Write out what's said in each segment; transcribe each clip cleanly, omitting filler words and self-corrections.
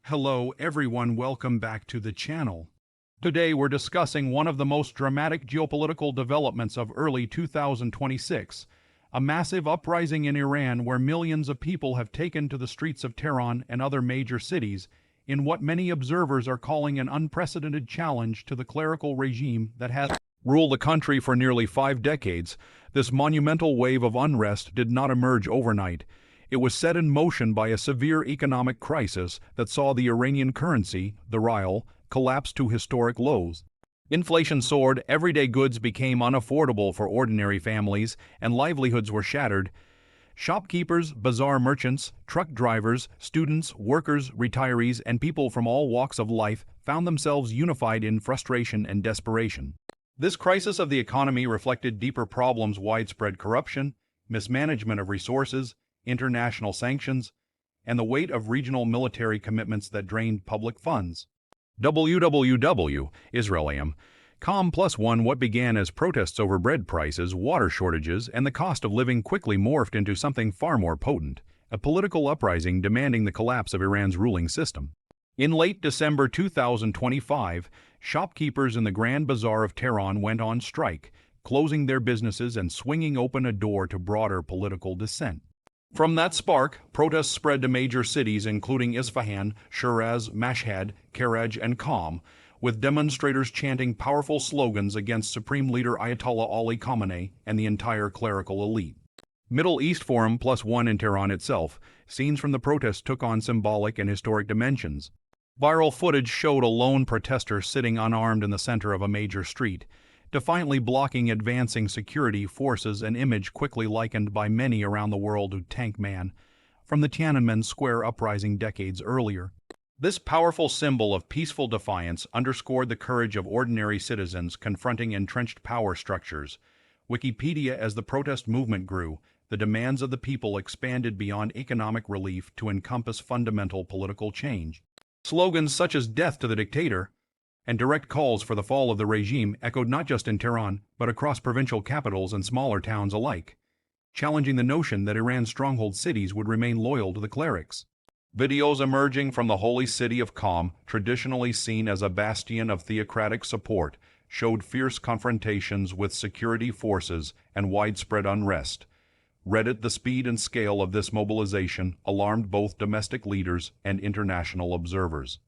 Hello everyone, welcome back to the channel. Today we're discussing one of the most dramatic geopolitical developments of early 2026, a massive uprising in Iran where millions of people have taken to the streets of Tehran and other major cities in what many observers are calling an unprecedented challenge to the clerical regime that has ruled the country for nearly 5 decades. This monumental wave of unrest did not emerge overnight. It was set in motion by a severe economic crisis that saw the Iranian currency, the rial, collapse to historic lows. Inflation soared, everyday goods became unaffordable for ordinary families, and livelihoods were shattered. Shopkeepers, bazaar merchants, truck drivers, students, workers, retirees, and people from all walks of life found themselves unified in frustration and desperation. This crisis of the economy reflected deeper problems: widespread corruption, mismanagement of resources, international sanctions, and the weight of regional military commitments that drained public funds. Israelium.com+1. What began as protests over bread prices, water shortages, and the cost of living quickly morphed into something far more potent, a political uprising demanding the collapse of Iran's ruling system. In late December 2025, shopkeepers in the Grand Bazaar of Tehran went on strike, closing their businesses and swinging open a door to broader political dissent. From that spark, protests spread to major cities including Isfahan, Shiraz, Mashhad, Karaj, and Qom, with demonstrators chanting powerful slogans against Supreme Leader Ayatollah Ali Khamenei and the entire clerical elite. Middle East Forum+1 in Tehran itself, scenes from the protests took on symbolic and historic dimensions. Viral footage showed a lone protester sitting unarmed in the center of a major street, defiantly blocking advancing security forces, an image quickly likened by many around the world to Tank Man from the Tiananmen Square uprising decades earlier. This powerful symbol of peaceful defiance underscored the courage of ordinary citizens confronting entrenched power structures. Wikipedia: as the protest movement grew, the demands of the people expanded beyond economic relief to encompass fundamental political change. Slogans such as "Death to the Dictator" and direct calls for the fall of the regime echoed not just in Tehran, but across provincial capitals and smaller towns alike, challenging the notion that Iran's stronghold cities would remain loyal to the clerics. Videos emerging from the holy city of Qom, traditionally seen as a bastion of theocratic support, showed fierce confrontations with security forces and widespread unrest. The speed and scale of this mobilization alarmed both domestic leaders and international observers.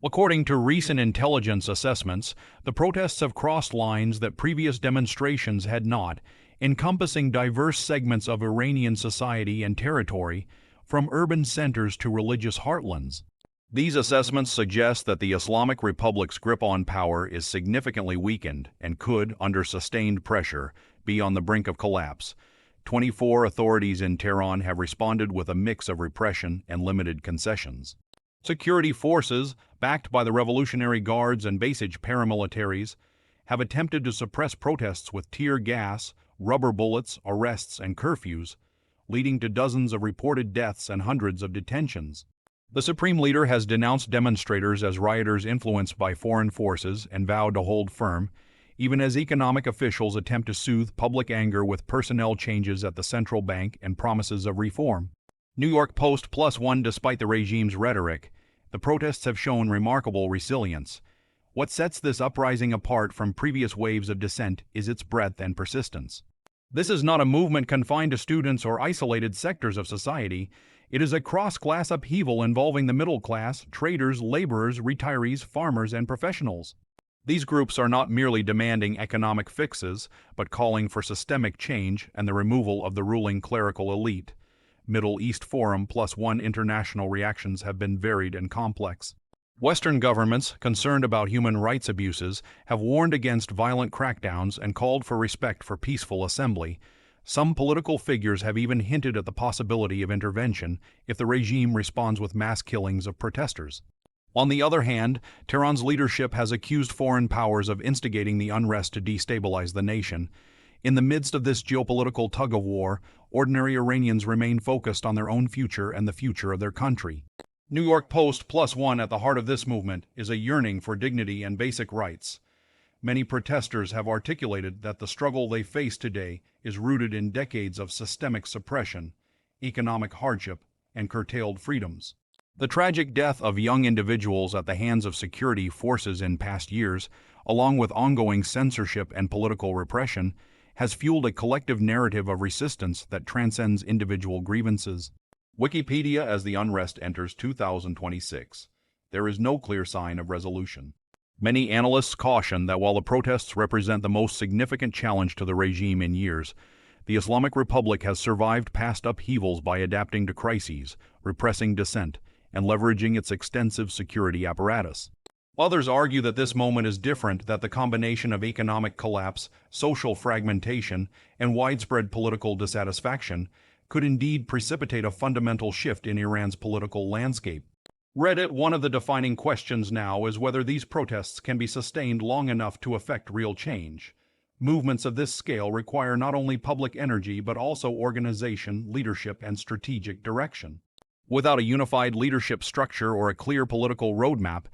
According to recent intelligence assessments, the protests have crossed lines that previous demonstrations had not, encompassing diverse segments of Iranian society and territory, from urban centers to religious heartlands. These assessments suggest that the Islamic Republic's grip on power is significantly weakened and could, under sustained pressure, be on the brink of collapse. 24 authorities in Tehran have responded with a mix of repression and limited concessions. Security forces, backed by the Revolutionary Guards and Basij paramilitaries, have attempted to suppress protests with tear gas, rubber bullets, arrests, and curfews, leading to dozens of reported deaths and hundreds of detentions. The Supreme Leader has denounced demonstrators as rioters influenced by foreign forces and vowed to hold firm, even as economic officials attempt to soothe public anger with personnel changes at the central bank and promises of reform. New York Post+1. Despite the regime's rhetoric, the protests have shown remarkable resilience. What sets this uprising apart from previous waves of dissent is its breadth and persistence. This is not a movement confined to students or isolated sectors of society. It is a cross-class upheaval involving the middle class, traders, laborers, retirees, farmers, and professionals. These groups are not merely demanding economic fixes, but calling for systemic change and the removal of the ruling clerical elite. Middle East Forum+1 international reactions have been varied and complex. Western governments, concerned about human rights abuses, have warned against violent crackdowns and called for respect for peaceful assembly. Some political figures have even hinted at the possibility of intervention if the regime responds with mass killings of protesters. On the other hand, Tehran's leadership has accused foreign powers of instigating the unrest to destabilize the nation. In the midst of this geopolitical tug-of-war, ordinary Iranians remain focused on their own future and the future of their country. New York Post+1. At the heart of this movement is a yearning for dignity and basic rights. Many protesters have articulated that the struggle they face today is rooted in decades of systemic suppression, economic hardship, and curtailed freedoms. The tragic death of young individuals at the hands of security forces in past years, along with ongoing censorship and political repression, has fueled a collective narrative of resistance that transcends individual grievances. Wikipedia as the unrest enters 2026. There is no clear sign of resolution. Many analysts caution that while the protests represent the most significant challenge to the regime in years, the Islamic Republic has survived past upheavals by adapting to crises, repressing dissent, and leveraging its extensive security apparatus. Others argue that this moment is different, that the combination of economic collapse, social fragmentation, and widespread political dissatisfaction could indeed precipitate a fundamental shift in Iran's political landscape. Reddit, one of the defining questions now is whether these protests can be sustained long enough to effect real change. Movements of this scale require not only public energy but also organization, leadership, and strategic direction. Without a unified leadership structure or a clear political roadmap,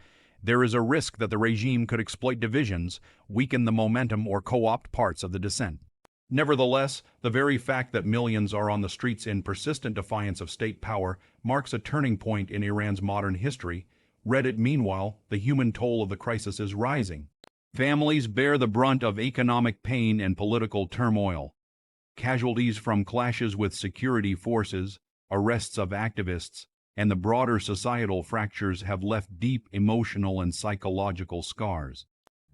there is a risk that the regime could exploit divisions, weaken the momentum, or co-opt parts of the dissent. Nevertheless, the very fact that millions are on the streets in persistent defiance of state power marks a turning point in Iran's modern history. Reddit, meanwhile, the human toll of the crisis is rising. Families bear the brunt of economic pain and political turmoil. Casualties from clashes with security forces, arrests of activists, and the broader societal fractures have left deep emotional and psychological scars.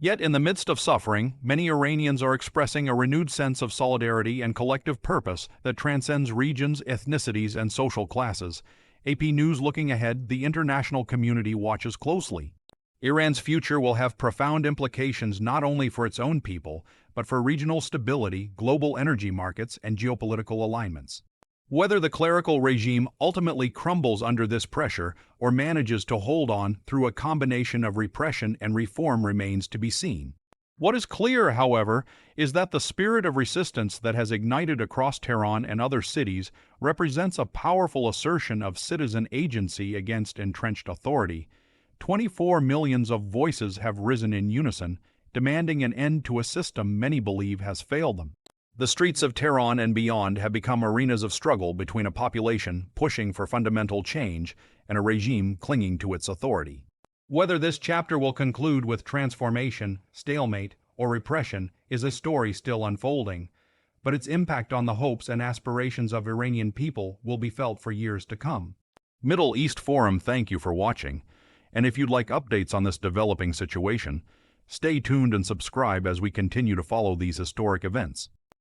Yet, in the midst of suffering, many Iranians are expressing a renewed sense of solidarity and collective purpose that transcends regions, ethnicities, and social classes. AP News looking ahead, the international community watches closely. Iran's future will have profound implications not only for its own people, but for regional stability, global energy markets, and geopolitical alignments. Whether the clerical regime ultimately crumbles under this pressure or manages to hold on through a combination of repression and reform remains to be seen. What is clear, however, is that the spirit of resistance that has ignited across Tehran and other cities represents a powerful assertion of citizen agency against entrenched authority. 24 million voices have risen in unison, demanding an end to a system many believe has failed them. The streets of Tehran and beyond have become arenas of struggle between a population pushing for fundamental change and a regime clinging to its authority. Whether this chapter will conclude with transformation, stalemate, or repression is a story still unfolding, but its impact on the hopes and aspirations of Iranian people will be felt for years to come. Middle East Forum, thank you for watching, and if you'd like updates on this developing situation, stay tuned and subscribe as we continue to follow these historic events.